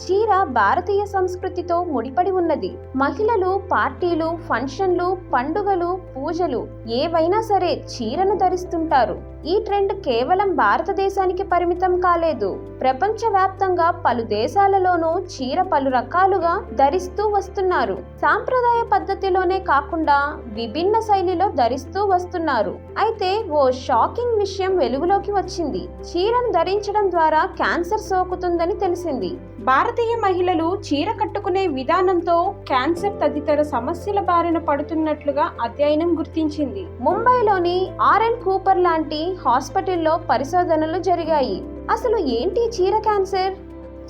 చీర భారతీయ సంస్కృతితో ముడిపడి ఉన్నది. మహిళలు పార్టీలు, ఫంక్షన్లు, పండుగలు, పూజలు ఏవైనా సరే చీరను ధరిస్తుంటారు. ఈ ట్రెండ్ కేవలం భారతదేశానికి పరిమితం కాలేదు. ప్రపంచవ్యాప్తంగా పలు దేశాలలోనూ చీర పలు రకాలుగా ధరిస్తూ వస్తున్నారు. సాంప్రదాయ పద్ధతిలోనే కాకుండా విభిన్న శైలిలో ధరిస్తూ వస్తున్నారు. అయితే ఓ షాకింగ్ విషయం వెలుగులోకి వచ్చింది. చీరను ధరించడం ద్వారా క్యాన్సర్ సోకుతుందని తెలిసింది. భారతీయ మహిళలు చీర కట్టుకునే విధానంతో క్యాన్సర్ తదితర సమస్యల బారిన పడుతున్నట్లుగా అధ్యయనం గుర్తించింది. ముంబైలోని ఆర్ఎన్ కూపర్ లాంటి హాస్పిటల్లో పరిశోధనలు జరిగాయి. అసలు ఏంటి చీర క్యాన్సర్?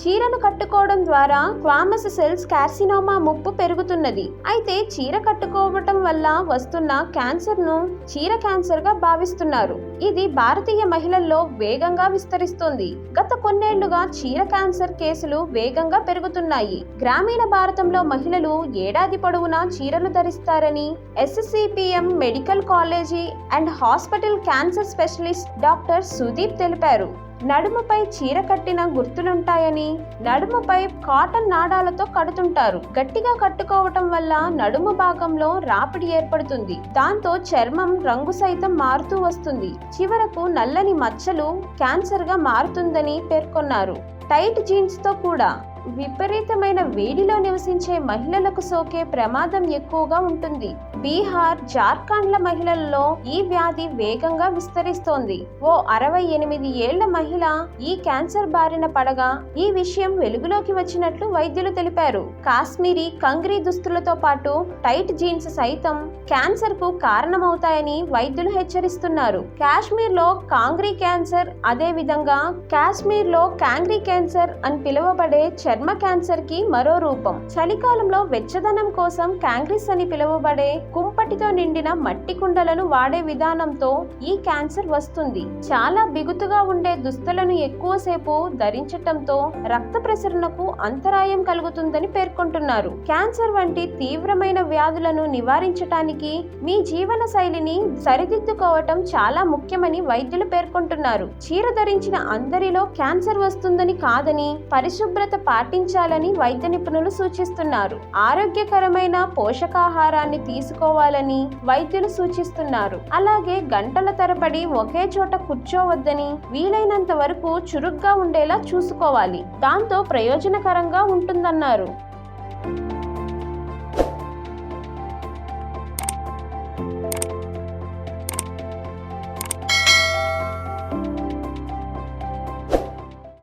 చీరను కట్టుకోవడం ద్వారా స్క్వామస్ సెల్స్ కార్సినోమా ముప్పు పెరుగుతున్నది. అయితే చీర కట్టుకోవటం వల్ల వస్తున్న క్యాన్సర్ను చీర క్యాన్సర్ గా భావిస్తున్నారు. ఇది భారతీయ మహిళల్లో వేగంగా విస్తరిస్తోంది. గత కొన్నేళ్లుగా చీర క్యాన్సర్ కేసులు వేగంగా పెరుగుతున్నాయి. గ్రామీణ భారతంలో మహిళలు ఏడాది పొడవునా చీరలు ధరిస్తారని SCPM medical college and hospital cancer specialist doctor Sudeep తెలిపారు. నడుముపై చీర కట్టిన గుర్తులుంటాయని, నడుముపై కాటన్ నాడాలతో కడుతుంటారు. గట్టిగా కట్టుకోవటం వల్ల నడుము భాగంలో రాపిడి ఏర్పడుతుంది. దాంతో చర్మం రంగు సైతం మారుతూ వస్తుంది. చివరకు నల్లని మచ్చలు క్యాన్సర్ గా మారుతుందని పేర్కొన్నారు. టైట్ జీన్స్ తో కూడా విపరీతమైన వేడిలో నివసించే మహిళలకు సోకే ప్రమాదం ఎక్కువగా ఉంటుంది. బీహార్, జార్ఖండ్ల మహిళల్లో ఈ వ్యాధి వేగంగా విస్తరిస్తోంది. ఓ 68 ఏళ్ల మహిళ ఈ క్యాన్సర్ బారిన పడగా ఈ విషయం వెలుగులోకి వచ్చినట్లు వైద్యులు తెలిపారు. కాశ్మీరీ కంగ్రీ దుస్తులతో పాటు టైట్ జీన్స్ సైతం క్యాన్సర్ కు కారణమవుతాయని వైద్యులు హెచ్చరిస్తున్నారు. కాశ్మీర్ లో కాంగ్రీ క్యాన్సర్, అదే విధంగా కాశ్మీర్ లో కాంగ్రీ క్యాన్సర్ అని పిలువబడే చర్మ క్యాన్సర్ కి మరో రూపం. చలికాలంలో వెచ్చదనం కోసం కాంగ్రీస్ అని పిలువబడే కుంపటితో నిండిన మట్టి కుండలను వాడే విధానంతో ఈ క్యాన్సర్ వస్తుంది. చాలా బిగుతుగా ఉండే దుస్తులను ఎక్కువసేపు ధరించటంతో రక్త ప్రసరణకు అంతరాయం కలుగుతుందని పేర్కొంటున్నారు. క్యాన్సర్ వంటి తీవ్రమైన వ్యాధులను నివారించటానికి మీ జీవన శైలిని సరిదిద్దుకోవటం చాలా ముఖ్యమని వైద్యులు పేర్కొంటున్నారు. చీర ధరించిన అందరిలో క్యాన్సర్ వస్తుందని కాదని, పరిశుభ్రత పాటించాలని వైద్య నిపుణులు సూచిస్తున్నారు. ఆరోగ్యకరమైన పోషకాహారాన్ని తీసుకోవాలని వైద్యులు సూచిస్తున్నారు. అలాగే గంటల తరబడి ఒకే చోట కూర్చోవద్దని, వీలైనంత వరకు చురుగ్గా ఉండేలా చూసుకోవాలి. దాంతో ప్రయోజనకరంగా ఉంటుందన్నారు.